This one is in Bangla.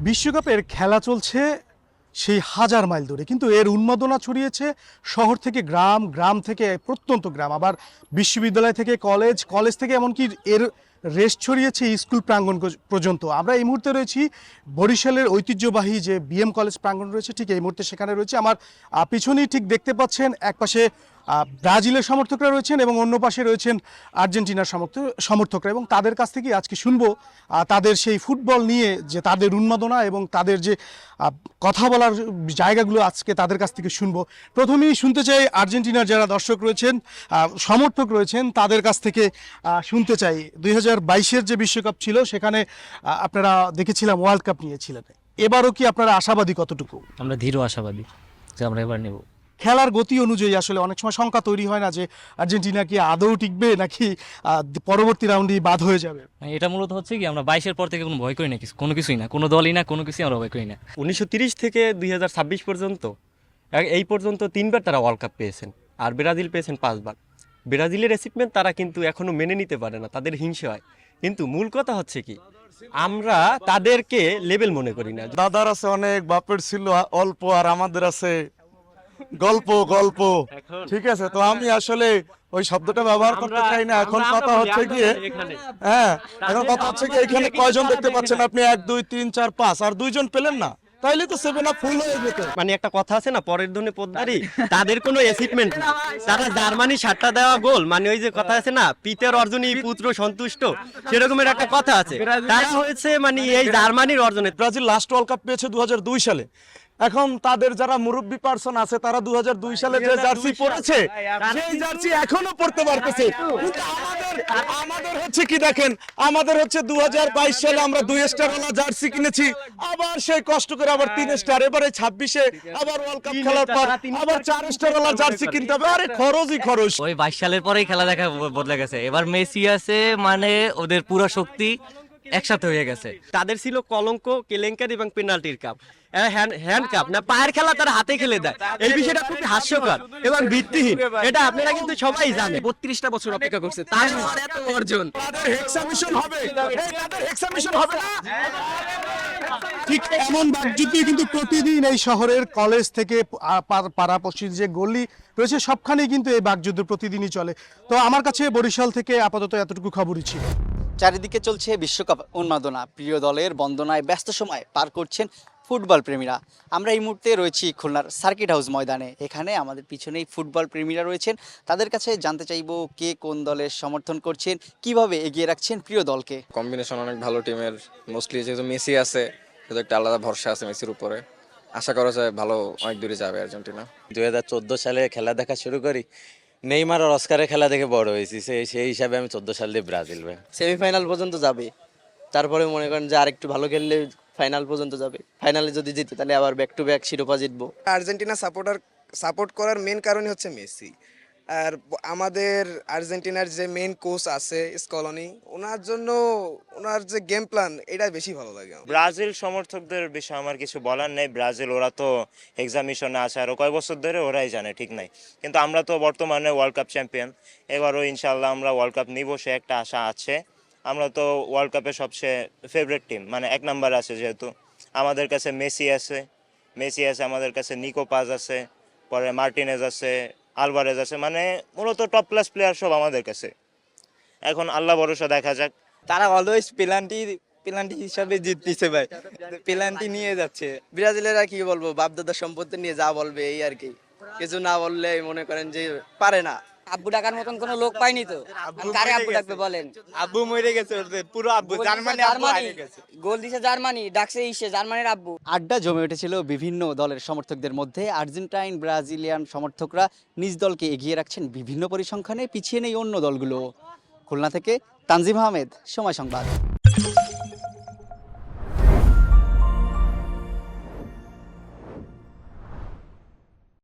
বিশ্বকাপের খেলা চলছে সেই হাজার মাইল দূরে, কিন্তু এর উন্মাদনা ছড়িয়েছে শহর থেকে গ্রাম, গ্রাম থেকে প্রত্যন্ত গ্রাম, আবার বিশ্ববিদ্যালয় থেকে কলেজ, কলেজ থেকে এমনকি এর রেশ ছড়িয়েছে স্কুল প্রাঙ্গণ পর্যন্ত। আমরা এই মুহূর্তে রয়েছি বরিশালের ঐতিহ্যবাহী যে বিএম কলেজ প্রাঙ্গণ রয়েছে, ঠিক এই মুহূর্তে সেখানে রয়েছে। আমার পিছনেই ঠিক দেখতে পাচ্ছেন, এক পাশে ব্রাজিলের সমর্থকরা রয়েছেন এবং অন্য পাশে রয়েছেন আর্জেন্টিনার সমর্থকরা, এবং তাদের কাছ থেকে আজকে শুনবো তাদের সেই ফুটবল নিয়ে যে তাদের উন্মাদনা এবং তাদের যে কথা বলার জায়গাগুলো আজকে তাদের কাছ থেকে শুনবো। প্রথমেই শুনতে চাই আর্জেন্টিনার যারা দর্শক রয়েছেন, সমর্থক রয়েছেন, তাদের কাছ থেকে শুনতে চাই 2022-এর যে বিশ্বকাপ ছিল সেখানে আপনারা দেখেছিলাম ওয়ার্ল্ড কাপ নিয়েছিলেন, এবারও কি আপনারা আশাবাদী কতটুকু? আমরা ধীর আশাবাদী যে আমরা এবার নেব। খেলার গতি অনুযায়ী আসলে অনেক সময় শঙ্কা তৈরি হয় না যে আর্জেন্টিনা কি আদৌ টিকবে নাকি পরবর্তী রাউন্ডে বাদ হয়ে যাবে? এটা মূলত হচ্ছে কি, আমরা 22-এর পর থেকে কোনো ভয় করি না, কোনো কিছুই না, কোনো দলই না, কোনো কিছুই আমরা ভয় করি না। 1930 থেকে 2026 পর্যন্ত এই পর্যন্ত 3বার তারা ওয়ার্ল্ড কাপ পেয়েছেন, আর ব্রাজিল পেয়েছেন 5বার। ব্রাজিলের অ্যাচিভমেন্ট তারা কিন্তু এখনো মেনে নিতে পারে না, তাদের হিংসা হয়। কিন্তু মূল কথা হচ্ছে কি, আমরা তাদেরকে লেভেল মনে করি না। দাদার আছে অনেক, বাপের ছিল অল্প, আর আমাদের আছে গল্প গল্প। ঠিক আছে, তো আমি আসলে ওই শব্দটা ব্যবহার করতে চাই না। এখন কথা হচ্ছে গিয়ে, হ্যাঁ, এখন কথা হচ্ছে কি, এখানে কয়জন দেখতে পাচ্ছেন আপনি? 1 2 3 4 5, আর 2 জন পেলেন না, তাইলে তো 7 আপ ফুল হয়ে যেত। মানে একটা কথা আছে না, পরের ধনে পোদ্দারি, তাদের কোনো অ্যাচিভমেন্ট নেই। তারা জার্মানি 7টা দেওয়া গোল, মানে ওই যে কথা আছে না, পিতার অর্জনে পুত্র সন্তুষ্ট, সেরকমের একটা কথা আছে। তারা হয়েছে মানে এই জার্মানির অর্জনে। ব্রাজিল লাস্ট ওয়ার্ল্ড কাপ পেয়েছে 2002 সালে। এখন তাদের যারা মুরব্বী পার্সন আছে তারা 2002 সালে যে জার্সি পরেছে সেই জার্সি এখনো পড়তে পারতেছে। কিন্তু আমাদের হচ্ছে কি দেখেন, আমাদের হচ্ছে 2022 সালে আমরা 2 স্টার ওয়ালা জার্সি কিনেছি, আবার সেই কষ্ট করে আবার 3 স্টার, এবারে 26-এ আবার ওয়ার্ল্ড কাপ খেলার পর আবার 4 স্টার ওয়ালা জার্সি কিনতে হবে। আরে খরচই খরচ। ওই 22 সালের পরেই খেলা দেখা বদলে গেছে, এবার মেসি আছে, মানে ওদের পুরো শক্তি একসাথে হয়ে গেছে। তাদের ছিল কলঙ্ক, কেলেঙ্কারি এবং পেনাল্টির কাপ, হ্যান্ড কাপ না, পায়ের খেলা তারা হাতে খেলে দেয়। এই বিষয়টা খুবই হাস্যকর এবং ভিত্তিহীন, এটা আপনারা কিন্তু সবাই জানেন। 32টা বছর অপেক্ষা করছে, তারপর এত অর্জন। তাদের হেক্সামিশন হবে, তাদের হেক্সামিশন হবে না। ঠিক এমন বাকযুদ্ধই কিন্তু প্রতিদিন এই শহরের কলেজ থেকে পাড়াপড়শির যে গলি রয়েছে সবখানেই কিন্তু এই বাকযুদ্ধ প্রতিদিনই চলে। তো আমার কাছে বরিশাল থেকে আপাতত এতটুকু খবরই ছিল। চারিদিকে চলছে বিশ্বকাপ উন্মাদনা, প্রিয় দলের বন্দনায় ব্যস্ত সময় পার করছেন ফুটবল প্রেমীরা। আমরা এই মুহূর্তে রয়েছি খুলনার সার্কিট হাউস ময়দানে। এখানে আমাদের পিছনেই ফুটবল প্রেমীরা রয়েছেন, তাদের কাছে জানতে চাইবো কে কোন দলের সমর্থন করছেন, কিভাবে এগিয়ে রাখছেন প্রিয় দলকে। কম্বিনেশন অনেক ভালো টিমের, মোস্টলি যেহেতু মেসি আছে সেহেতু একটা আলাদা ভরসা আছে মেসির উপরে। আশা করা যায় ভালো অনেক দূরে যাবে আর্জেন্টিনা। 2014 সালে খেলা দেখা শুরু করি, নেইমার আর অস্কারের খেলা দেখে বড় হয়েছি, সেই হিসাবে আমি 14 সাল দিয়ে ব্রাজিল ভাই। সেমিফাইনাল পর্যন্ত যাবে, তারপরে মনে করেন যে আরেকটু ভালো খেললে ফাইনাল পর্যন্ত যাবে। ফাইনালে যদি জিতে তাহলে আবার ব্যাক টু ব্যাক শিরোপা জিতবো। আর্জেন্টিনা সাপোর্ট করার মেন কারণই হচ্ছে মেসি। আর আমাদের আর্জেন্টিনার যে মেইন কোচ আছে স্কলনি, ওনার জন্য ওনার যে গেম প্ল্যান এটা বেশি ভালো লাগে। ব্রাজিল সমর্থকদের বিষয়ে আমার কিছু বলার নেই। ব্রাজিল ওরা তো এক্সামিশনে আছে, আরও কয় বছর ধরে ওরাই জানে, ঠিক নাই। কিন্তু আমরা তো বর্তমানে ওয়ার্ল্ড কাপ চ্যাম্পিয়ন, এবারও ইনশাল্লাহ আমরা ওয়ার্ল্ড কাপ নিব, সে একটা আশা আছে। আমরা তো ওয়ার্ল্ড কাপের সবচেয়ে ফেভারিট টিম, মানে 1 নাম্বার আছে, যেহেতু আমাদের কাছে মেসি আছে, আমাদের কাছে নিকো পাজ আছে, পরে মার্টিনেজ আছে, আলভারেজ আছে, মানে মূলত টপ ক্লাস প্লেয়ার সব আমাদের কাছে। এখন আল্লাহ ভরসা, দেখা যাক। তারা অলওয়েজ পেনাল্টি হিসাবে জিততেছে ভাই, পেনাল্টি নিয়ে যাচ্ছে। ব্রাজিলেরা কি বলবো, বাপদাদার সম্পত্তি নিয়ে যা বলবে এই আর কি, কিছু না বললে মনে করেন যে পারে না। আব্বু ডাকার মতন কোনো লোক পাইনি তো, কারে আব্বু ডাকবে বলেন? আব্বু মরে গেছে, পুরো আব্বু জার্মানি গোল দিছে জার্মানি, ডাকছে জার্মানির আব্বু। আড্ডা জমে উঠেছিল বিভিন্ন দলের সমর্থকদের মধ্যে। আর্জেন্টাইন ব্রাজিলিয়ান সমর্থকরা নিজ দলকে এগিয়ে রাখছেন বিভিন্ন পরিসংখ্যানে, পিছিয়ে নেই অন্য দলগুলো। খুলনা থেকে তানজিম আহমেদ, সময় সংবাদ।